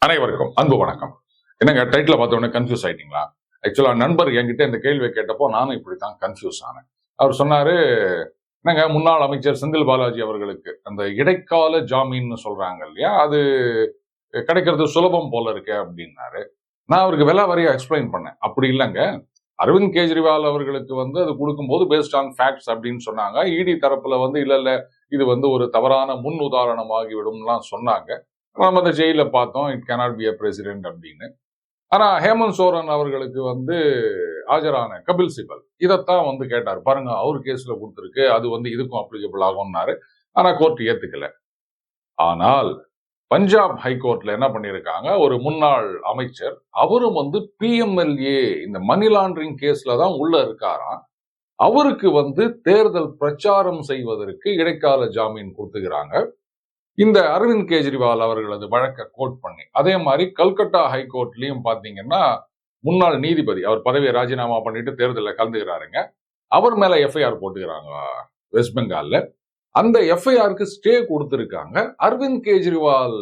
அனைவருக்கும் அன்பு வணக்கம். என்னங்க டைட்டில் பார்த்த உடனே கன்ஃபியூஸ் ஆயிட்டீங்களா? ஆக்சுவலா நண்பர் என்கிட்ட இந்த கேள்வியை கேட்டப்போ நானும் இப்படித்தான் கன்ஃபியூஸ் ஆனேன். அவர் சொன்னாரு, என்னங்க முன்னாள் அமைச்சர் செந்தில் பாலாஜி அவர்களுக்கு அந்த இடைக்கால ஜாமீன் சொல்றாங்க இல்லையா, அது கிடைக்கிறது சுலபம் போல இருக்கு அப்படின்னாரு. நான் அவருக்கு விலை வரையா எக்ஸ்பிளைன் பண்ணேன். அப்படி இல்லைங்க, அரவிந்த் கெஜ்ரிவால் அவர்களுக்கு அது கொடுக்கும்போது பேஸ்ட் ஆன் ஃபேக்ட்ஸ் அப்படின்னு சொன்னாங்க. இடி தரப்புல இல்ல இது ஒரு தவறான முன் உதாரணமாகிவிடும்லாம் சொன்னாங்க. நம்ம அந்த ஜெயில பார்த்தோம், it cannot be a president அப்படின்னு. ஆனா ஹேமந்த் சோரன் அவர்களுக்கு ஆஜரான கபில் சிபல் இதைத்தான் கேட்டார். பாருங்க, அவர் கேஸ்ல கொடுத்திருக்கு, அது இதுக்கும் அப்ளிகபிள் ஆகும்னாரு. ஆனா கோர்ட் ஏத்துக்கல. ஆனால் பஞ்சாப் ஹைகோர்ட்ல என்ன பண்ணிருக்காங்க, ஒரு முன்னாள் அமைச்சர் அவரும் பிஎம்எல்ஏ இந்த மணி லாண்டரிங் கேஸ்ல தான் உள்ள இருக்காராம். அவருக்கு தேர்தல் பிரச்சாரம் செய்வதற்கு இடைக்கால ஜாமீன் கொடுத்துக்கிறாங்க. இந்த அரவிந்த் கெஜ்ரிவால் அவர்களது வழக்கை கோட் பண்ணி. அதே மாதிரி கல்கட்டா ஹைகோர்ட்லயும் பாத்தீங்கன்னா முன்னாள் நீதிபதி அவர் பதவியை ராஜினாமா பண்ணிட்டு தேர்தலில் கலந்துக்கிறாருங்க. அவர் மேல எஃப்ஐஆர் போட்டுக்கிறாங்க வெஸ்ட் பெங்கால்ல. அந்த எஃப்ஐஆருக்கு ஸ்டே கொடுத்திருக்காங்க. அரவிந்த் கெஜ்ரிவால்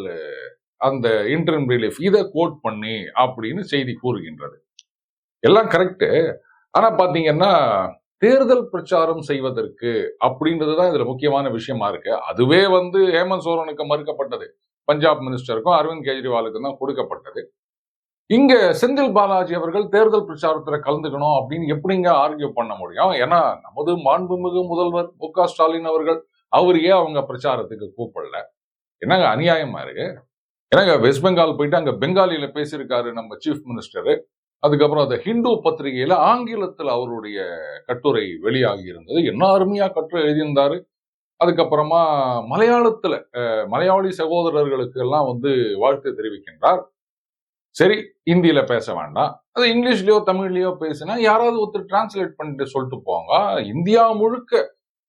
அந்த இன்டரிம் ரிலீஃப் இதை கோட் பண்ணி அப்படின்னு செய்தி கூறுகின்றது. எல்லாம் கரெக்ட். ஆனா பாத்தீங்கன்னா தேர்தல் பிரச்சாரம் செய்வதற்கு அப்படின்றதுதான் இதுல முக்கியமான விஷயமா இருக்கு. அதுவே ஹேமந்த் சோரனுக்கு மறுக்கப்பட்டது, பஞ்சாப் மினிஸ்டருக்கும் அரவிந்த் கெஜ்ரிவாலுக்கும் தான் கொடுக்கப்பட்டது. இங்க செந்தில் பாலாஜி அவர்கள் தேர்தல் பிரச்சாரத்துல கலந்துக்கணும் அப்படின்னு எப்படிங்க ஆர்கியூ பண்ண முடியும்? ஏன்னா நமது மாண்புமிகு முதல்வர் மு.க. ஸ்டாலின் அவர்கள் அவர் ஏன் அவங்க பிரச்சாரத்துக்கு கூப்பிடல? என்னங்க அநியாயமா இருக்கு. என்னங்க வெஸ்ட் பெங்கால் போயிட்டு அங்க பெங்காலியில பேசியிருக்காரு நம்ம சீஃப் மினிஸ்டர். அதுக்கப்புறம் அந்த ஹிந்து பத்திரிகையில ஆங்கிலத்தில் அவருடைய கட்டுரை வெளியாகி இருந்தது. என்ன அருமையா கட்டுரை எழுதியிருந்தாரு. அதுக்கப்புறமா மலையாளத்துல மலையாளி சகோதரர்களுக்கு எல்லாம் வாழ்த்து தெரிவிக்கின்றார். சரி, இந்தியில பேச வேண்டாம், அது இங்கிலீஷ்லயோ தமிழ்லயோ பேசினா யாராவது ஒருத்தர் டிரான்ஸ்லேட் பண்ணிட்டு சொல்லிட்டு போங்க. இந்தியா முழுக்க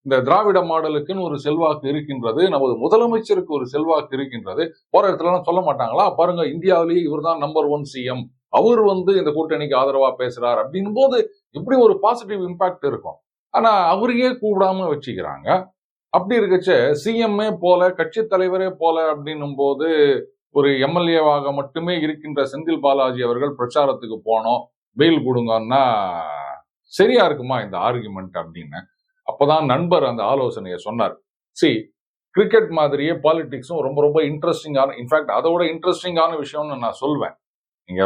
இந்த திராவிட மாடலுக்குன்னு ஒரு செல்வாக்கு இருக்கின்றது, நமது முதலமைச்சருக்கு ஒரு செல்வாக்கு இருக்கின்றது. போற இடத்துல எல்லாம் சொல்ல மாட்டாங்களா, பாருங்க இந்தியாவிலேயே இவர் தான் நம்பர் 1 சிஎம், அவர் இந்த கூட்டணிக்கு ஆதரவா பேசுறார் அப்படின்னும் போது எப்படி ஒரு பாசிட்டிவ் இம்பாக்ட் இருக்கும். ஆனா அவரையே கூடாம வச்சுக்கிறாங்க. அப்படி இருக்கச்ச சிஎம்ஏ போல, கட்சி தலைவரே போல அப்படின்னும் போது ஒரு எம்எல்ஏவாக மட்டுமே இருக்கின்ற செந்தில் பாலாஜி அவர்கள் பிரச்சாரத்துக்கு போனோம், பெயில் கொடுங்கன்னா சரியா இருக்குமா இந்த ஆர்குமெண்ட் அப்படின்னு. அப்பதான் நண்பர் அந்த ஆலோசனையை சொன்னார். கிரிக்கெட் மாதிரியே பாலிடிக்ஸும் ரொம்ப ரொம்ப இன்ட்ரெஸ்டிங்கான, இன்ஃபேக்ட் அதோட இன்ட்ரெஸ்டிங்கான விஷயம்னு நான் சொல்வேன். நீங்க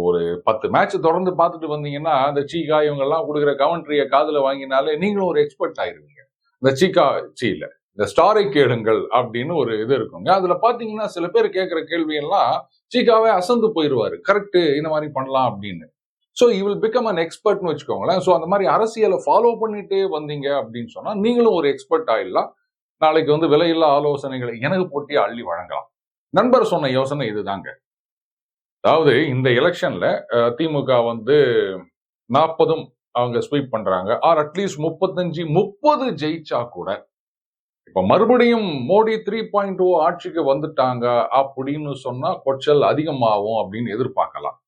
ஒரு 10 மேட்ச் தொடர்ந்து பார்த்துட்டு வந்தீங்கன்னா அந்த சீகா இவங்க எல்லாம் கொடுக்குற கமெண்ட்ரிய காதுல வாங்கினாலே நீங்களும் ஒரு எக்ஸ்பர்ட் ஆயிருவீங்க. இந்த சீகா இல்ல, இந்த ஸ்டாரை கேளுங்கள் அப்படின்னு ஒரு இது இருக்குங்க. அதுல பாத்தீங்கன்னா சில பேர் கேட்கிற கேள்வி எல்லாம் சீகாவே அசந்து போயிருவாரு. கரெக்ட், இந்த மாதிரி பண்ணலாம் அப்படின்னு. So you will become an எக்ஸ்பர்ட்னு வச்சுக்கோங்களேன். ஸோ அந்த மாதிரி அரசியலை ஃபாலோ பண்ணிட்டே வந்தீங்க அப்படின்னு சொன்னா நீங்களும் ஒரு எக்ஸ்பர்ட் ஆயிடலாம். நாளைக்கு விலையில்லா ஆலோசனைகளை எனக்கு போட்டியே அள்ளி வழங்கலாம். நண்பர் சொன்ன யோசனை இதுதாங்க. அதாவது இந்த எலெக்ஷன்ல திமுக 40 அவங்க ஸ்வீப் பண்றாங்க, ஆர் அட்லீஸ்ட் 30 ஜெயிச்சா கூட இப்ப மறுபடியும் மோடி 3.0 ஆட்சிக்கு வந்துட்டாங்க அப்படின்னு சொன்னா கொச்சல் அதிகமாகும் அப்படின்னு எதிர்பார்க்கலாம்.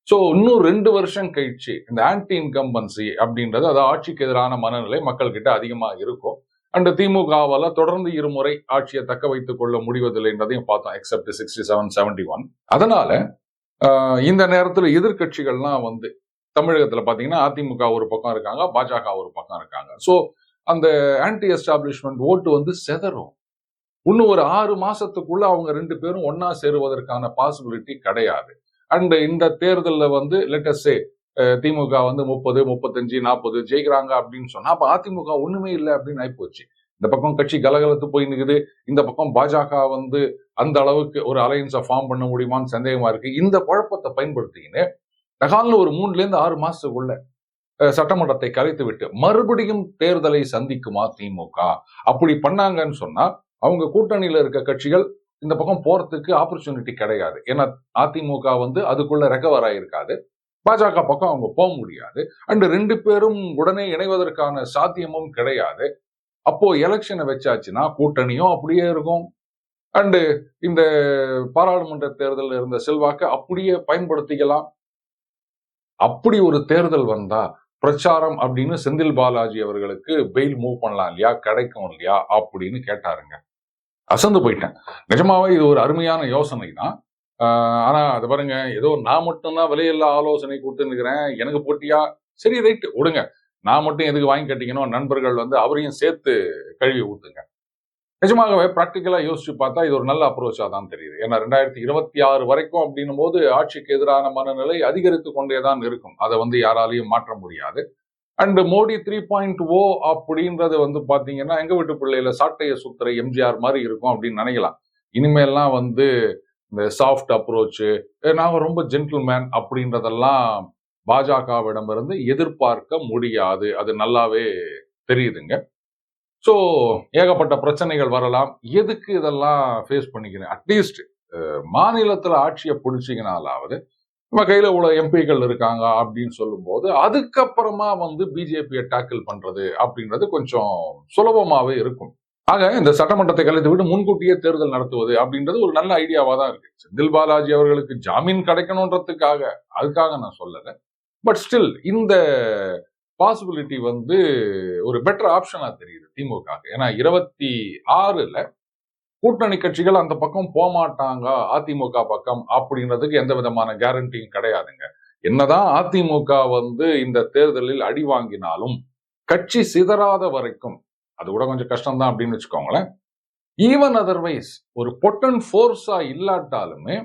சோ இன்னும் 2 வருஷம் கழிச்சு இந்த ஆன்டி இன்கம்பன்சி அப்படின்றது, அது ஆட்சிக்கு எதிரான மனநிலை மக்கள் கிட்ட அதிகமா இருக்கும். அண்ட் திமுகவால தொடர்ந்து இருமுறை ஆட்சியை தக்க வைத்துக் கொள்ள முடிவதில்லை என்றதையும் பார்த்தோம், எக்ஸப்ட் 67, 71. அதனால இந்த நேரத்துல எதிர்கட்சிகள்லாம் தமிழகத்துல பாத்தீங்கன்னா அதிமுக ஒரு பக்கம் இருக்காங்க, பாஜக ஒரு பக்கம் இருக்காங்க. சோ அந்த ஆன்டி எஸ்டாப்ளிஷ்மெண்ட் ஓட்டு செதறும். இன்னும் ஒரு 6 மாசத்துக்குள்ள அவங்க 2 பேரும் ஒன்னா சேருவதற்கான பாசிபிலிட்டி கிடையாது. அண்ட் இந்த தேர்தலில் லெட் அஸ் சே திமுக 30, 35, 40 ஜெயிக்கிறாங்க அப்படின்னு சொன்னா அப்ப அதிமுக ஒண்ணுமே இல்லை அப்படின்னு ஆயிப்போச்சு. இந்த பக்கம் கட்சி கலகலத்து போய் நிக்குது, இந்த பக்கம் பாஜக அந்த அளவுக்கு ஒரு அலையன்ஸை ஃபார்ம் பண்ண முடியுமான்னு சந்தேகமா இருக்கு. இந்த குழப்பத்தை பயன்படுத்திக்கின்னு தகால்னு ஒரு 3-6 மாசத்துக்குள்ள சட்டமன்றத்தை கலைத்து விட்டு மறுபடியும் தேர்தலை சந்திக்குமா திமுக? அப்படி பண்ணாங்கன்னு சொன்னா அவங்க கூட்டணியில இருக்க கட்சிகள் இந்த பக்கம் போறதுக்கு ஆப்பர்ச்சுனிட்டி கிடையாது. ஏன்னா அதிமுக அதுக்குள்ள ரெக்கவர் ஆயிருக்காது, பாஜக பக்கம் அவங்க போக முடியாது. அண்ட் 2 பேரும் உடனே இணைவதற்கான சாத்தியமும் கிடையாது. அப்போ எலெக்ஷனை வச்சாச்சுன்னா கூட்டணியும் அப்படியே இருக்கும். அண்டு இந்த பாராளுமன்ற தேர்தலில் இருந்த செல்வாக்கு அப்படியே பயன்படுத்திக்கலாம். அப்படி ஒரு தேர்தல் வந்தா பிரச்சாரம் அப்படின்னு செந்தில் பாலாஜி அவர்களுக்கு பெயில் மூவ் பண்ணலாம் இல்லையா, கிடைக்கும் இல்லையா அப்படின்னு கேட்டாருங்க. அசந்து போயிட்டேன். நிஜமாவே இது ஒரு அருமையான யோசனை தான். ஆனா அது பாருங்க, ஏதோ நான் மட்டும்தான் விலையில்லா ஆலோசனை கொடுத்துன்னுக்கிறேன், எனக்கு போட்டியா? சரி ரைட் விடுங்க. நான் மட்டும் எதுக்கு வாங்கி கட்டிக்கணும்? நண்பர்கள் அவரையும் சேர்த்து கழுவி ஊத்துங்க. நிஜமாகவே பிராக்டிக்கலா யோசிச்சு பார்த்தா இது ஒரு நல்ல அப்ரோச்சா தான் தெரியுது. ஏன்னா 2026 வரைக்கும் அப்படின்னும் போது ஆட்சிக்கு எதிரான மனநிலை அதிகரித்து கொண்டே தான் இருக்கும். அதை யாராலையும் மாற்ற முடியாது. அண்ட் மோடி 3.0 அப்படின்றது பாத்தீங்கன்னா எங்க வீட்டு பிள்ளையில சாட்டைய சுத்துற எம்ஜிஆர் மாதிரி இருக்கும் அப்படின்னு நினைக்கலாம். இனிமேல்லாம் இந்த சாஃப்ட் அப்ரோச், நாங்க ரொம்ப ஜென்டில்மேன் அப்படின்றதெல்லாம் பாஜகவிடமிருந்து எதிர்பார்க்க முடியாது. அது நல்லாவே தெரியுதுங்க. ஸோ ஏகப்பட்ட பிரச்சனைகள் வரலாம். எதுக்கு இதெல்லாம் ஃபேஸ் பண்ணிக்கிறேன்? அட்லீஸ்ட் மாநிலத்தில் ஆட்சியை பிடிச்சிங்கனாலாவது நம்ம கையில இவ்வளவு எம்பிக்கள் இருக்காங்க அப்படின்னு சொல்லும்போது அதுக்கப்புறமா பிஜேபியை டேக்கிள் பண்றது அப்படின்றது கொஞ்சம் சுலபமாவே இருக்கும். ஆக இந்த சட்டமன்றத்தை கலைத்து விட்டு முன்கூட்டியே தேர்தல் நடத்துவது அப்படின்றது ஒரு நல்ல ஐடியாவா தான் இருக்கு. செந்தில் பாலாஜி அவர்களுக்கு ஜாமீன் கிடைக்கணுன்றதுக்காக அதுக்காக நான் சொல்லல. பட் ஸ்டில் இந்த பாசிபிலிட்டி ஒரு பெட்டர் ஆப்ஷனா தெரியுது திமுக. ஏன்னா 26ல கூட்டணி கட்சிகள் அந்த பக்கம் போகமாட்டாங்க அதிமுக பக்கம் அப்படின்றதுக்கு எந்த விதமான கேரண்டியும் கிடையாதுங்க. என்னதான் அதிமுக இந்த தேர்தலில் அடி வாங்கினாலும் கட்சி சிதறாத வரைக்கும் அது கூட கொஞ்சம் கஷ்டம் தான் அப்படின்னு வச்சுக்கோங்களேன். ஈவன் அதர்வைஸ் ஒரு பொட்டன் ஃபோர்ஸா இல்லாட்டாலுமே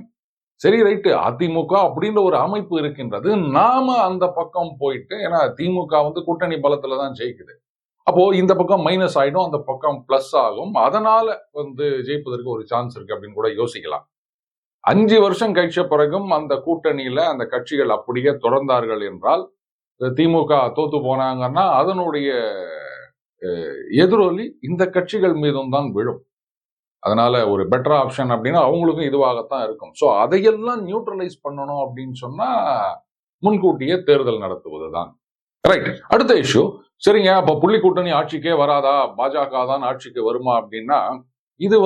சரி ரைட்டு அதிமுக அப்படின்ற ஒரு அமைப்பு இருக்கின்றது, நாம அந்த பக்கம் போயிட்டு, ஏன்னா திமுக கூட்டணி பலத்துல தான் ஜெயிக்குது. அப்போ இந்த பக்கம் மைனஸ் ஆயிடும், அந்த பக்கம் பிளஸ் ஆகும். அதனால ஜெயிப்பதற்கு ஒரு சான்ஸ் இருக்கு அப்படின்னு கூட யோசிக்கலாம். 5 வருஷம் கழிச்ச பிறகும் அந்த கூட்டணியில அந்த கட்சிகள் அப்படியே தொடர்ந்தார்கள் என்றால் திமுக தோத்து போனாங்கன்னா அதனுடைய எதிரொலி இந்த கட்சிகள் மீதும் தான் விழும். அதனால ஒரு பெட்டர் ஆப்ஷன் அப்படின்னா அவங்களுக்கும் இதுவாகத்தான் இருக்கும். ஸோ அதையெல்லாம் நியூட்ரலைஸ் பண்ணணும் அப்படின்னு சொன்னா முன்கூட்டியே தேர்தல் நடத்துவதுதான் ரைட். அடுத்த இஷ்யூ, சரிங்க அப்ப புள்ளி கூட்டணி ஆட்சிக்கே வராதா, பாஜக தான் ஆட்சிக்கு வருமா அப்படின்னா இது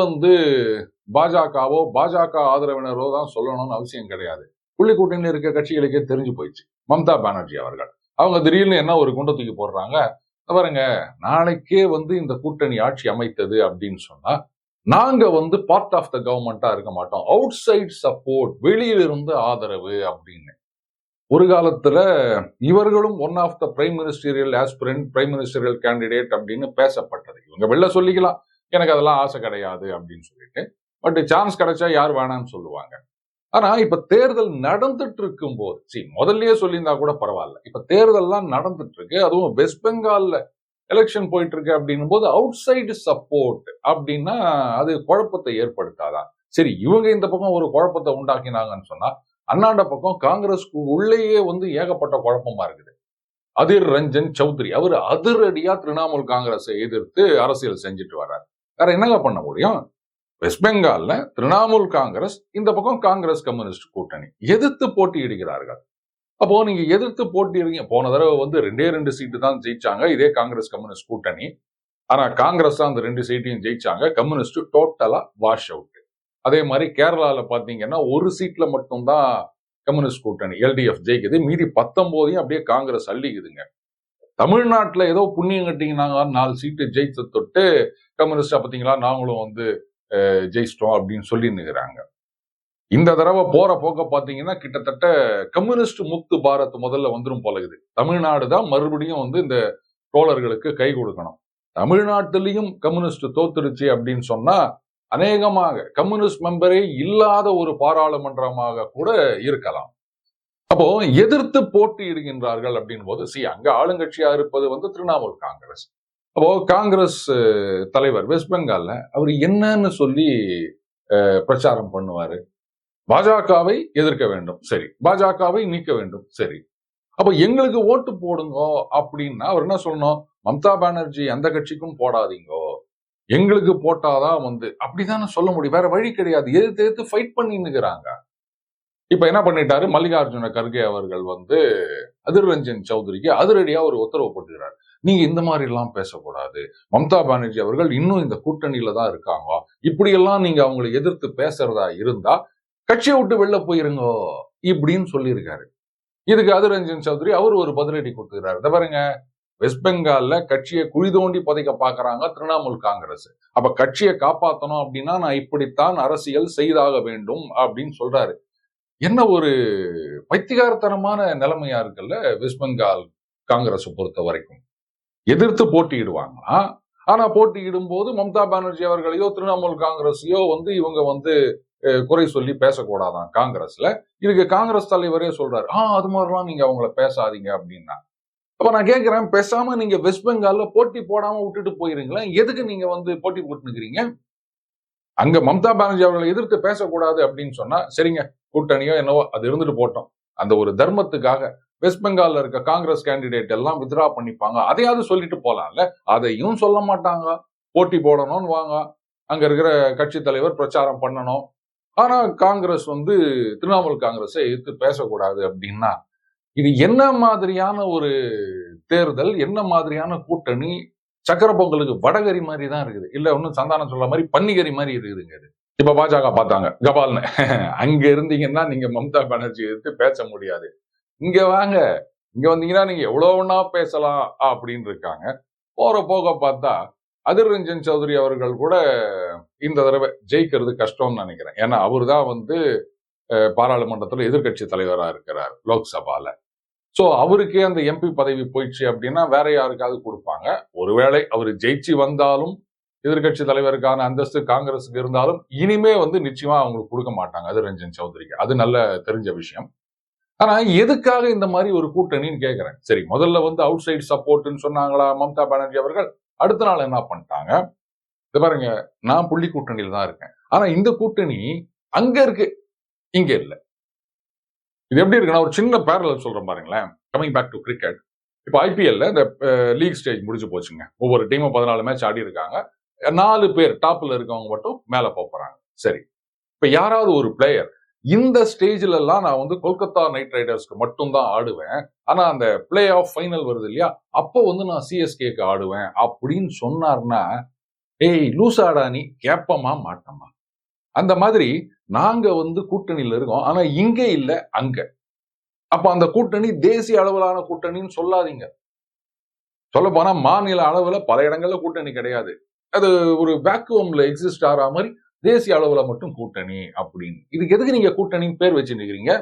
பாஜகவோ பாஜக ஆதரவினரோ தான் சொல்லணும்னு அவசியம் கிடையாது. புள்ளி கூட்டணி இருக்க கட்சிகளுக்கே தெரிஞ்சு போயிடுச்சு. மம்தா பானர்ஜி அவர்கள் அவங்க திடீர்னு என்ன ஒரு குண்டை தூக்கி போடுறாங்க, பாருங்க நாளைக்கே இந்த கூட்டணி ஆட்சி அமைத்தது அப்படின்னு சொன்னா நாங்க பார்ட் ஆஃப் த கவர்மெண்டா இருக்க மாட்டோம், அவுட் சைட் சப்போர்ட், வெளியிலிருந்து ஆதரவு அப்படின்னு. ஒரு காலத்துல இவர்களும் one of the prime ministerial aspirant, prime ministerial candidate அப்படின்னு பேசப்பட்டது. இவங்க வெளில சொல்லிக்கலாம் எனக்கு அதெல்லாம் ஆசை கிடையாது அப்படின்னு சொல்லிட்டு. பட் சான்ஸ் கிடைச்சா யார் வேணாம்னு சொல்லுவாங்க. ஆனா இப்ப தேர்தல் நடந்துட்டு இருக்கும் போது முதல்லயே சொல்லியிருந்தா கூட பரவாயில்ல. இப்ப தேர்தல்லாம் நடந்துட்டு இருக்கு, அதுவும் வெஸ்ட் பெங்கால்ல எலெக்ஷன் போயிட்டு இருக்கு அப்படின்னும் போது அவுட் சைடு சப்போர்ட் அப்படின்னா அது குழப்பத்தை ஏற்படுத்தாதான். சரி இவங்க இந்த பக்கம் ஒரு குழப்பத்தை உண்டாக்கினாங்கன்னு சொன்னா அண்ணாண்ட பக்கம் காங்கிரஸ்க்கு உள்ளேயே ஏகப்பட்ட குழப்பமா இருக்குது. அதிர் ரஞ்சன் சௌத்ரி அவர் அதிரடியா திரிணாமுல் காங்கிரஸை எதிர்த்து அரசியல் செஞ்சுட்டு வர்றார். வேற என்னங்க பண்ண முடியும்? வெஸ்ட் பெங்கால்ல திரிணாமுல் காங்கிரஸ், இந்த பக்கம் காங்கிரஸ் கம்யூனிஸ்ட் கூட்டணி எதிர்த்து போட்டியிடுகிறார்கள். அப்போ நீங்க எதிர்த்து போட்டியிடுங்க. போன தடவை 2 சீட்டு தான் ஜெயிச்சாங்க இதே காங்கிரஸ் கம்யூனிஸ்ட் கூட்டணி. ஆனா காங்கிரஸ் தான் அந்த 2 சீட்டையும் ஜெயிச்சாங்க, கம்யூனிஸ்ட் டோட்டலா வாஷ் அவுட். அதே மாதிரி கேரளால பாத்தீங்கன்னா ஒரு சீட்ல மட்டும்தான் கம்யூனிஸ்ட் கூட்டணி எல்டிஎஃப் ஜெயிக்குது, மீதி 19 அப்படியே காங்கிரஸ் அள்ளிக்குதுங்க. தமிழ்நாட்டுல ஏதோ புண்ணியம் கட்டிங்கன்னாங்க 4 சீட்டு ஜெயிச்சு தொட்டு கம்யூனிஸ்டா பாத்தீங்களா நாங்களும் ஜெயிச்சிட்டோம் அப்படின்னு சொல்லி நிற்கிறாங்க. இந்த தடவை போற போக்க பாத்தீங்கன்னா கிட்டத்தட்ட கம்யூனிஸ்ட் முக்து பாரத் முதல்ல வந்துரும் போலகுது. தமிழ்நாடு தான் மறுபடியும் இந்த தோழர்களுக்கு கை கொடுக்கணும். தமிழ்நாட்டிலையும் கம்யூனிஸ்ட் தோத்துருச்சு அப்படின்னு சொன்னா அநேகமாக கம்யூனிஸ்ட் மெம்பரே இல்லாத ஒரு பாராளுமன்றமாக கூட இருக்கலாம். அப்போ எதிர்த்து போட்டியிடுகின்றார்கள் அப்படின் போது அங்க ஆளுங்கட்சியா இருப்பது திரிணாமுல் காங்கிரஸ். அப்போ காங்கிரஸ் தலைவர் வெஸ்ட் பெங்கால்ல அவர் என்னன்னு சொல்லி பிரச்சாரம் பண்ணுவாரு, பாஜகவை எதிர்க்க வேண்டும், சரி பாஜகவை நீக்க வேண்டும், சரி அப்ப எங்களுக்கு ஓட்டு போடுங்க அப்படின்னா அவர் என்ன சொல்லணும், மம்தா பானர்ஜி அந்த கட்சிக்கும் போடாதீங்கோ, எங்களுக்கு போட்டாதான் அப்படிதானே சொல்ல முடியும், வேற வழி கிடையாது. எதிர்த்து ஃபைட் பண்ணின்னுக்கிறாங்க. இப்ப என்ன பண்ணிட்டாரு மல்லிகார்ஜுன கர்கே அவர்கள் அதிர் ரஞ்சன் சௌத்ரிக்கு அதிரடியா ஒரு உத்தரவு போட்டுக்கிறார், நீங்க இந்த மாதிரி எல்லாம் பேசக்கூடாது, மம்தா பானர்ஜி அவர்கள் இன்னும் இந்த கூட்டணியில தான் இருக்காங்க, இப்படி எல்லாம் நீங்க அவங்களை எதிர்த்து பேசுறதா இருந்தா கட்சியை விட்டு வெளில போயிருங்க இப்படின்னு சொல்லியிருக்காரு. இதுக்கு அதிர் ரஞ்சன் சௌத்ரி அவர் ஒரு பதிலடி கொடுத்துக்கிறாரு. பாருங்க வெஸ்ட் பெங்கால்ல கட்சியை குழி தோண்டி புதைக்க பாக்குறாங்க திரிணாமுல் காங்கிரஸ். அப்ப கட்சியை காப்பாற்றணும் அப்படின்னா நான் இப்படித்தான் அரசியல் செய்தாக வேண்டும் அப்படின்னு சொல்றாரு. என்ன ஒரு பைத்தியகாரத்தனமான நிலைமையா இருக்குல்ல வெஸ்ட் பெங்கால் காங்கிரஸ் பொறுத்த வரைக்கும். எதிர்த்து போட்டியிடுவாங்களா, ஆனா போட்டியிடும் போது மம்தா பானர்ஜி அவர்களையோ திரிணாமுல் காங்கிரஸையோ இவங்க குறை சொல்லி பேசக்கூடாதான் காங்கிரஸ்ல. இதுக்கு காங்கிரஸ் தலைவரே சொல்றாரு, அது மாதிரிலாம் நீங்க அவங்கள பேசாதீங்க அப்படின்னா. அப்ப நான் கேட்கிறேன், பேசாம நீங்க வெஸ்ட் பெங்கால்ல போட்டி போடாம விட்டுட்டு போயிருங்களேன். எதுக்கு நீங்க போட்டி போட்டுக்கிறீங்க? அங்க மம்தா பானர்ஜி அவர்களை எதிர்த்து பேசக்கூடாது அப்படின்னு சொன்னா சரிங்க, கூட்டணியோ என்னவோ அது இருந்துட்டு போட்டோம். அந்த ஒரு தர்மத்துக்காக வெஸ்ட் பெங்கால்ல இருக்க காங்கிரஸ் கேண்டிடேட் எல்லாம் வித்ரா பண்ணிப்பாங்க, அதையாவது சொல்லிட்டு போலாம்ல. அதையும் சொல்ல மாட்டாங்க. போட்டி போடணும்னு வாங்க, அங்க இருக்கிற கட்சி தலைவர் பிரச்சாரம் பண்ணணும். ஆனா காங்கிரஸ் திரிணாமுல் காங்கிரஸை எதிர்த்து பேசக்கூடாது அப்படின்னா இது என்ன மாதிரியான ஒரு தேர்தல், என்ன மாதிரியான கூட்டணி? சக்கர பொங்கலுக்கு வடகரி மாதிரி தான் இருக்குது. இல்ல ஒன்னும் சந்தானம் சொல்ற மாதிரி பன்னிகரி மாதிரி இருக்குதுங்க இது. இப்ப பாஜக பார்த்தாங்க கபால்னு. அங்க இருந்தீங்கன்னா நீங்க மம்தா பானர்ஜி எதிர்த்து பேச முடியாது. இங்க வாங்க, இங்க வந்தீங்கன்னா நீங்க எவ்வளவு வேணா பேசலாம் அப்படின்னு இருக்காங்க. போற போக பார்த்தா அதிர் ரஞ்சன் சௌத்ரி அவர்கள் கூட இந்த தடவை ஜெயிக்கிறது கஷ்டம்னு நினைக்கிறேன். ஏன்னா அவர் தான் பாராளுமன்றத்தில் எதிர்கட்சி தலைவராக இருக்கிறார் லோக்சபால. சோ அவருக்கே அந்த எம்பி பதவி போயிடுச்சு அப்படின்னா வேற யாருக்காவது கொடுப்பாங்க. ஒருவேளை அவர் ஜெயிச்சு வந்தாலும் எதிர்கட்சி தலைவருக்கான அந்தஸ்து காங்கிரஸுக்கு இருந்தாலும் இனிமே நிச்சயமா அவங்களுக்கு கொடுக்க மாட்டாங்க அதிர் ரஞ்சன் சௌத்ரிக்கு. அது நல்ல தெரிஞ்ச விஷயம். ஆனா எதுக்காக இந்த மாதிரி ஒரு கூட்டணின்னு கேட்கிறேன். சரி, முதல்ல அவுட் சைட் சப்போர்ட்னு சொன்னாங்களா மம்தா பானர்ஜி அவர்கள். அடுத்த நாள் என்ன பண்ணிட்டாங்க? இது பாருங்க, நான் புள்ளி கூட்டணியில் தான் இருக்கேன். ஆனா இந்த கூட்டணி அங்க இருக்கு, இங்க இல்ல. இது எப்படி இருக்குன்னா, ஒரு சின்ன பேரலல் சொல்றேன் பாருங்களேன். Coming back to cricket. இப்போ ஐபிஎல்ல இந்த லீக் ஸ்டேஜ் முடிஞ்சு போச்சுங்க. ஒவ்வொரு டீமும் 14 மேட்ச் ஆடி இருக்காங்க. 4 பேர் டாப்ல இருக்கவங்க மட்டும் மேல போறாங்க. சரி, இப்ப யாராவது ஒரு பிளேயர் இந்த ஸ்டேஜ்ல எல்லாம் நான் கொல்கத்தா நைட் ரைடர்ஸ்க்கு மட்டும் தான் ஆடுவேன், ஆனா அந்த பிளே ஆஃப் ஃபைனல் வருது இல்லையா, அப்போ நான் சிஎஸ்கேக்கு ஆடுவேன் அப்படின்னு சொன்னார்னா, ஏய் லூசாடா நீ, கேப்பமா மாட்டமா? அந்த மாதிரி நாங்க கூட்டணியில இருக்கோம், ஆனா இங்க இல்ல அங்க. அப்ப அந்த கூட்டணி தேசிய அளவிலான கூட்டணின்னு சொல்லாதீங்க. சொல்ல போனா மாநில அளவுல பல இடங்கள்ல கூட்டணி கிடையாது. அது ஒரு வேக்குவம்ல எக்ஸிஸ்ட் ஆகிற மாதிரி தேசிய அளவுல மட்டும் கூட்டணி அப்படின்னு. இதுக்கு எதுக்கு நீங்க கூட்டணின்னு பேர் வச்சுருக்கீங்க?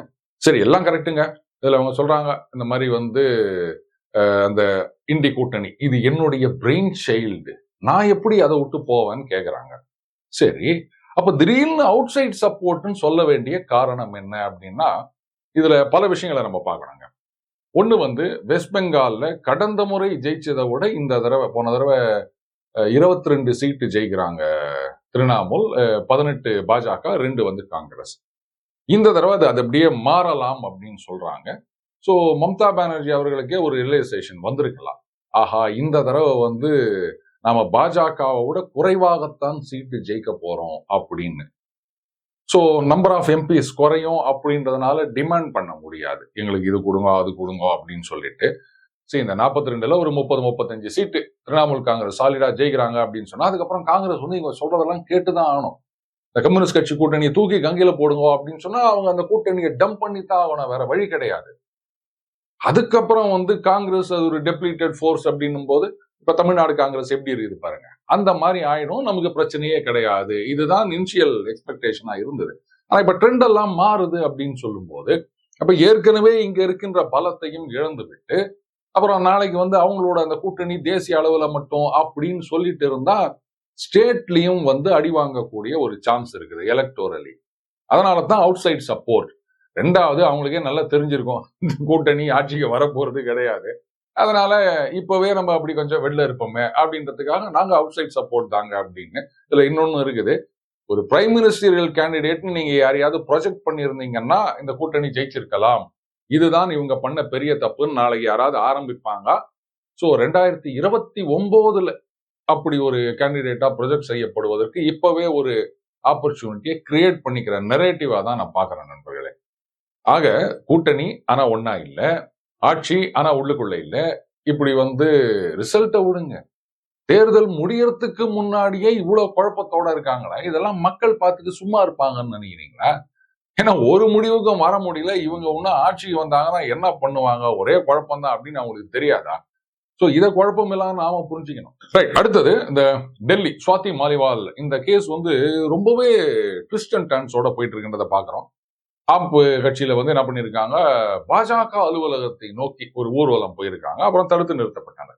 சரி, எல்லாம் கரெக்டுங்க. இதுல அவங்க சொல்றாங்க இந்த மாதிரி அந்த இண்டி கூட்டணி இது என்னுடைய பிரெயின் சைல்டு, நான் எப்படி அதை விட்டு போவேன்னு கேக்குறாங்க. சரி, அப்ப திடீர்னு அவுட் சைட் சப்போர்ட்னு சொல்ல வேண்டிய காரணம் என்ன அப்படின்னா, இதுல பல விஷயங்களை நம்ம பார்க்கணுங்க. ஒண்ணு வெஸ்ட் பெங்கால்ல கடந்த முறை ஜெயிச்சதை விட இந்த தடவை, போன தடவை 22 சீட்டு ஜெயிக்கிறாங்க திரிணாமுல், 18 பாஜக, 2 காங்கிரஸ். இந்த தடவை அது அப்படியே மாறலாம் அப்படின்னு சொல்றாங்க. சோ மம்தா பானர்ஜி அவர்களுக்கே ஒரு ரியலைசேஷன் வந்திருக்கலாம். ஆஹா, இந்த தடவை நாம பாஜகவை விட குறைவாகத்தான் சீட்டு ஜெயிக்க போறோம் அப்படின்னு. சோ நம்பர் ஆஃப் எம்பிஸ் குறையும் அப்படின்றதுனால டிமாண்ட் பண்ண முடியாது, எங்களுக்கு இது கொடுங்க அது கொடுங்க அப்படின்னு சொல்லிட்டு. சரி, இந்த 42ல ஒரு 30-35 சீட்டு திரிணாமுல் காங்கிரஸ் சாலிடா ஜெயிக்கிறாங்க அப்படின்னு சொன்னா, அதுக்கப்புறம் காங்கிரஸ் இவங்க சொல்றதெல்லாம் கேட்டுதான் ஆகணும். இந்த கம்யூனிஸ்ட் கட்சி கூட்டணியை தூக்கி கங்கையில போடுங்க அப்படின்னு சொன்னா அவங்க அந்த கூட்டணியை டம்ப் பண்ணித்தான் ஆகணும், வேற வழி கிடையாது. அதுக்கப்புறம் காங்கிரஸ் அது ஒரு டெப்ளீட்டட் ஃபோர்ஸ் அப்படின்னும் போது, இப்ப தமிழ்நாடு காங்கிரஸ் எப்படி இருக்குது பாருங்க, அந்த மாதிரி ஆயிடும், நமக்கு பிரச்சனையே கிடையாது. இதுதான் இனிஷியல் எக்ஸ்பெக்டேஷனா இருந்தது. ஆனா இப்ப ட்ரெண்ட் எல்லாம் மாறுது அப்படின்னு சொல்லும் போது, அப்ப ஏற்கனவே இங்க இருக்கின்ற பலத்தையும் இழந்து விட்டு அப்புறம் நாளைக்கு அவங்களோட அந்த கூட்டணி தேசிய அளவுல மட்டும் அப்படின்னு சொல்லிட்டு இருந்தா ஸ்டேட்லயும் அடி வாங்கக்கூடிய ஒரு சான்ஸ் இருக்குது எலக்டோரலி. அதனால தான் அவுட் சைட் சப்போர்ட். ரெண்டாவது, அவங்களுக்கே நல்லா தெரிஞ்சிருக்கும் இந்த கூட்டணி ஆட்சிக்கு வரப்போறது கிடையாது, அதனால இப்பவே நம்ம அப்படி கொஞ்சம் வெளில இருப்போமே அப்படின்றதுக்காக நாங்க அவுட் சைட் சப்போர்ட் தாங்க அப்படின்னு. இதுல இன்னொன்னு இருக்குது, ஒரு பிரைம் மினிஸ்டரியல் கேண்டிடேட்னு நீங்க யாரையாவது ப்ரொஜெக்ட் பண்ணியிருந்தீங்கன்னா இந்த கூட்டணி ஜெயிச்சிருக்கலாம். இதுதான் இவங்க பண்ண பெரிய தப்புன்னு நாளைக்கு யாராவது ஆரம்பிப்பாங்க. சோ 2029ல அப்படி ஒரு கேண்டிடேட்டா ப்ரொஜெக்ட் செய்யப்படுவதற்கு இப்பவே ஒரு ஆப்பர்ச்சுனிட்டியை கிரியேட் பண்ணிக்கிற நெரேட்டிவா தான் நான் பாக்குறேன் நண்பர்களே. ஆக கூட்டணி ஆனா ஒன்னா இல்ல, ஆட்சி ஆனா உள்ளுக்குள்ள இல்ல. இப்படி ரிசல்ட்டை விடுங்க, தேர்தல் முடியறதுக்கு முன்னாடியே இவ்வளவு குழப்பத்தோட இருக்காங்களா? இதெல்லாம் மக்கள் பார்த்துட்டு சும்மா இருப்பாங்கன்னு நினைக்கிறீங்களா? ஏன்னா ஒரு முடிவுக்கும் வர முடியல, இவங்க இன்னும் ஆட்சிக்கு வந்தாங்கன்னா என்ன பண்ணுவாங்க, ஒரே குழப்பம் தான் அப்படின்னு அவங்களுக்கு தெரியாதா? சோ இதை குழப்பம் இல்லாம நாம புரிஞ்சுக்கணும். ரைட், அடுத்தது இந்த டெல்லி ஸ்வாதி மாலிவால் இந்த கேஸ் ரொம்பவே ட்விஸ்ட் அண்ட் டர்ன்ஸோட போயிட்டு இருக்கின்றதை பாக்குறோம். ஆப் கட்சியில என்ன பண்ணிருக்காங்க, பாஜக அலுவலகத்தை நோக்கி ஒரு ஊர்வலம் போயிருக்காங்க. அப்புறம் தடுத்து நிறுத்தப்பட்டாங்க.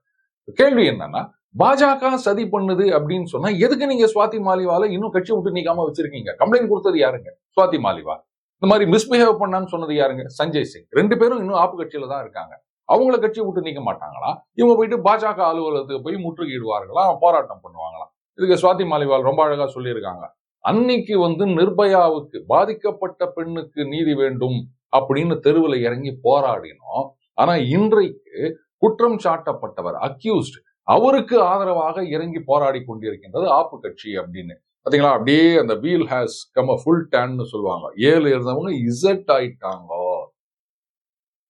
கேள்வி என்னன்னா, பாஜக சதி பண்ணுது அப்படின்னு சொன்னா எதுக்கு நீங்க ஸ்வாதி மாலிவால இன்னும் கட்சி விட்டு நீக்காம வச்சிருக்கீங்க? கம்ப்ளைண்ட் கொடுத்தது யாருங்க? ஸ்வாதி மாலிவால். இந்த மாதிரி மிஸ்பிஹேவ் பண்ணான்னு சொன்னது யாருங்க? சஞ்சய் சிங். 2 பேரும் இன்னும் ஆப்பு கட்சியில தான் இருக்காங்க. அவங்கள கட்சியை விட்டு நீக்க மாட்டாங்களா? இவங்க போயிட்டு பாஜக அலுவலகத்துக்கு போய் முற்றுகையிடுவார்களா, போராட்டம் பண்ணுவாங்களா? இதுக்கு ஸ்வாதி மாலிவால் ரொம்ப அழகா சொல்லியிருக்காங்க. அன்னைக்கு நிர்பயாவுக்கு பாதிக்கப்பட்ட பெண்ணுக்கு நீதி வேண்டும் அப்படின்னு தெருவில் இறங்கி போராடினோம். ஆனா இன்றைக்கு குற்றம் சாட்டப்பட்டவர் அக்யூஸ்ட் அவருக்கு ஆதரவாக இறங்கி போராடி கொண்டிருக்கின்றது ஆப்பு கட்சி அப்படின்னு. பாத்தீங்களா, அப்படியே அந்த wheel has come a full turn சொல்லுவாங்க. 7 இருந்தவங்க இசட் ஆயிட்டாங்க.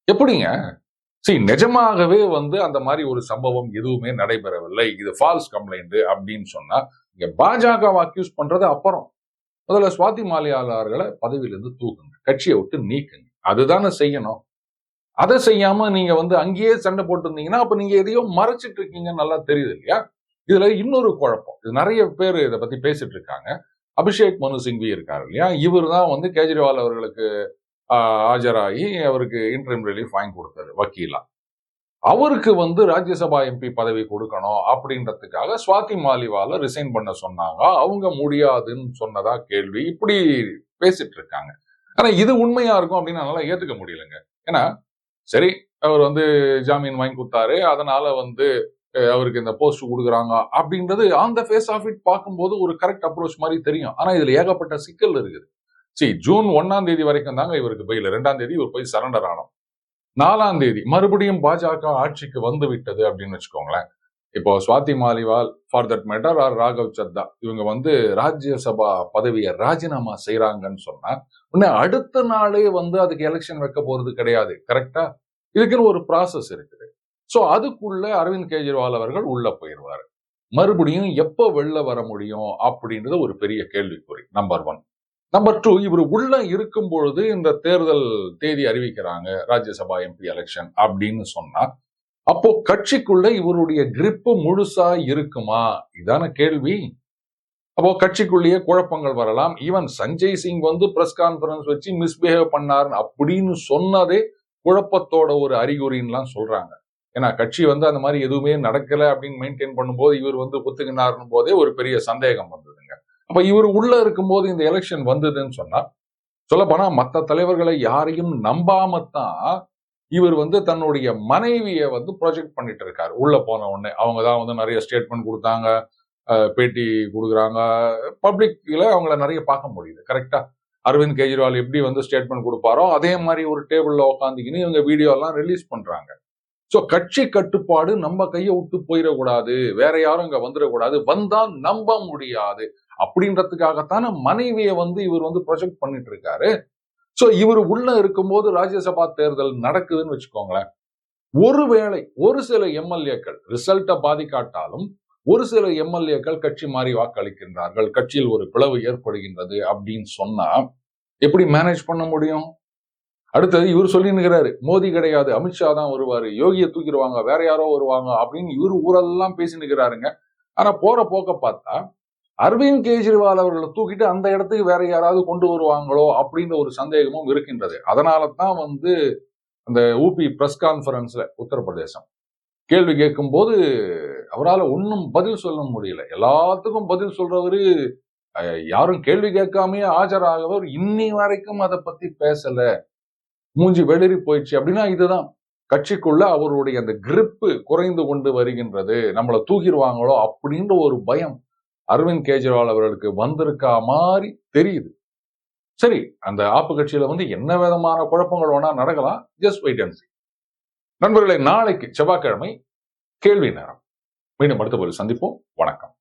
எப்படிங்க? நிஜமாகவே அந்த மாதிரி ஒரு சம்பவம் எதுவுமே நடைபெறவில்லை, இது ஃபால்ஸ் கம்ப்ளைண்ட் அப்படின்னு சொன்னா இங்க பாஜக அக்யூஸ் பண்றது அப்புறம் முதல்ல ஸ்வாதி மாலிவாலர்களை பதவியிலிருந்து தூக்குங்க, கட்சியை விட்டு நீக்குங்க. அதுதானே செய்யணும். அதை செய்யாம நீங்க அங்கேயே சண்டை போட்டு இருந்தீங்கன்னா அப்ப நீங்க எதையோ மறைச்சிட்டு இருக்கீங்கன்னு நல்லா தெரியுது இல்லையா? இதுல இன்னொரு குழப்பம், இது நிறைய பேர் இதை பத்தி பேசிட்டு இருக்காங்க. அபிஷேக் மனு சிங்வி இருக்காரு இல்லையா, இவர் தான் கேஜ்ரிவால் அவர்களுக்கு ஆஜராகி அவருக்கு இன்டரிம் ரிலீஃப் வாங்கி கொடுத்தாரு வக்கீலா. அவருக்கு ராஜ்யசபா எம்பி பதவி கொடுக்கணும் அப்படின்றதுக்காக ஸ்வாதி மாலிவால ரிசைன் பண்ண சொன்னாங்க. அவங்க முடியாதுன்னு சொன்னதா கேள்வி. இப்படி பேசிட்டு இருக்காங்க. ஆனா இது உண்மையா இருக்கும் அப்படின்னு என்னால ஏத்துக்க முடியலங்க. ஏன்னா சரி, அவர் ஜாமீன் வாங்கி கொடுத்தாரு, அதனால அவருக்கு இந்த போஸ்ட் கொடுக்குறாங்க அப்படின்றது on the face of it பார்க்கும்போது ஒரு கரெக்ட் அப்ரோச் மாதிரி தெரியும். ஆனா இதுல ஏகப்பட்ட சிக்கல் இருக்குது. ஜூன் 1ஆம் தேதி வரைக்கும் தாங்க இவருக்கு பெயில். 2ஆம் தேதி இவர் போய் சரண்டர் ஆனோம். 4ஆம் தேதி மறுபடியும் பாஜக ஆட்சிக்கு வந்து விட்டது அப்படின்னு வச்சுக்கோங்களேன். இப்போ Swati Maliwal for that matter or Raghav Chadha இவங்க ராஜ்யசபா பதவியை ராஜினாமா செய்யறாங்கன்னு சொன்னா உடனே அடுத்த நாளே அதுக்கு எலெக்ஷன் வைக்க போறது கிடையாது. கரெக்டா? இதுக்குன்னு ஒரு ப்ராசஸ் இருக்குது. சோ அதுக்குள்ள அரவிந்த் கெஜ்ரிவால் அவர்கள் உள்ள போயிடுவாரு. மறுபடியும் எப்ப வெளில வர முடியும் அப்படின்றது ஒரு பெரிய கேள்விக்குறி. நம்பர் 1. நம்பர் 2, இவர் உள்ள இருக்கும் பொழுது இந்த தேர்தல் தேதி அறிவிக்கிறாங்க, ராஜ்யசபா எம்பி எலெக்ஷன் அப்படின்னு சொன்னா அப்போ கட்சிக்குள்ள இவருடைய கிரிப்பு முழுசா இருக்குமா? இதான கேள்வி. அப்போ கட்சிக்குள்ளேயே குழப்பங்கள் வரலாம். Even Sanjay Singh press conference வச்சு மிஸ்பிஹேவ் பண்ணார் அப்படின்னு சொன்னதே குழப்பத்தோட ஒரு அறிகுறின்லாம் சொல்றாங்க. ஏன்னா கட்சி அந்த மாதிரி எதுவுமே நடக்கல அப்படின்னு மெயின்டைன் பண்ணும்போது இவர் ஒத்துக்கினார்னு போதே ஒரு பெரிய சந்தேகம் வந்ததுங்க. அப்ப இவர் உள்ள இருக்கும்போது இந்த எலெக்ஷன் வந்ததுன்னு சொன்னா, சொல்ல போனா மற்ற தலைவர்களை யாரையும் நம்பாமத்தான் இவர் தன்னுடைய மனைவியை ப்ரொஜெக்ட் பண்ணிட்டு இருக்காரு. உள்ள போன உடனே அவங்க தான் நிறைய ஸ்டேட்மெண்ட் கொடுத்தாங்க, பேட்டி கொடுக்குறாங்க. பப்ளிக்ல அவங்கள நிறைய பார்க்க முடியுது. கரெக்டா? அரவிந்த் கெஜ்ரிவால் எப்படி ஸ்டேட்மெண்ட் கொடுப்பாரோ அதே மாதிரி ஒரு டேபிள்ல உட்காந்துக்கின்னு இவங்க வீடியோ எல்லாம் ரிலீஸ் பண்றாங்க. சோ கட்சி கட்டுப்பாடு நம்ம கையை விட்டு போயிடக்கூடாது, வேற யாரும் இங்க வந்துடக்கூடாது, வந்தா நம்ப முடியாது அப்படின்றதுக்காகத்தான மனைவியை இவர் ப்ரொஜெக்ட் பண்ணிட்டு இருக்காரு. சோ இவர் உள்ள இருக்கும்போது ராஜ்யசபா தேர்தல் நடக்குதுன்னு வச்சுக்கோங்களேன், ஒருவேளை ஒரு சில எம்எல்ஏக்கள் ரிசல்ட்டை பாதிக்காட்டாலும் ஒரு சில எம்எல்ஏக்கள் கட்சி மாறி வாக்களிக்கின்றார்கள், கட்சியில் ஒரு பிளவு ஏற்படுகின்றது அப்படின்னு சொன்னா எப்படி மேனேஜ் பண்ண முடியும்? அடுத்தது இவர் சொல்லினுக்கிறாரு, மோடி கிடையாது, அமித்ஷா தான் வருவாரு, யோகியை தூக்கிடுவாங்க, வேற யாரோ வருவாங்க அப்படின்னு இவர் ஊரெல்லாம் பேசினுக்கிறாருங்க. ஆனா போற போக்க பார்த்தா அரவிந்த் கெஜ்ரிவால் அவர்களை தூக்கிட்டு அந்த இடத்துக்கு வேற யாராவது கொண்டு வருவாங்களோ அப்படின்ற ஒரு சந்தேகமும் இருக்கின்றது. அதனால தான் அந்த ஊபி பிரஸ் கான்பரன்ஸ்ல உத்தரப்பிரதேசம் கேள்வி கேட்கும் போது அவரால் ஒன்னும் பதில் சொல்ல முடியல. எல்லாத்துக்கும் பதில் சொல்றவரு யாரும் கேள்வி கேட்காமயே ஆஜராகவர் இன்னி வரைக்கும் அதை பத்தி பேசல, மூஞ்சி வெளிரி போயிடுச்சு. அப்படின்னா இதுதான் கட்சிக்குள்ள அவருடைய அந்த கிரிப்பு குறைந்து கொண்டு வருகின்றது, நம்மளை தூக்கிடுவாங்களோ அப்படின்ற ஒரு பயம் அரவிந்த் கெஜ்ரிவால் அவர்களுக்கு வந்திருக்கா மாதிரி தெரியுது. சரி, அந்த ஆப்பு கட்சியில என்ன விதமான குழப்பங்கள் வேணா நடக்கலாம். ஜஸ்ட் வெயிட் அண்ட் சீ. நண்பர்களே, நாளைக்கு செவ்வாய்க்கிழமை கேள்வி நேரம். மீண்டும் அடுத்த ஒரு சந்திப்போம். வணக்கம்.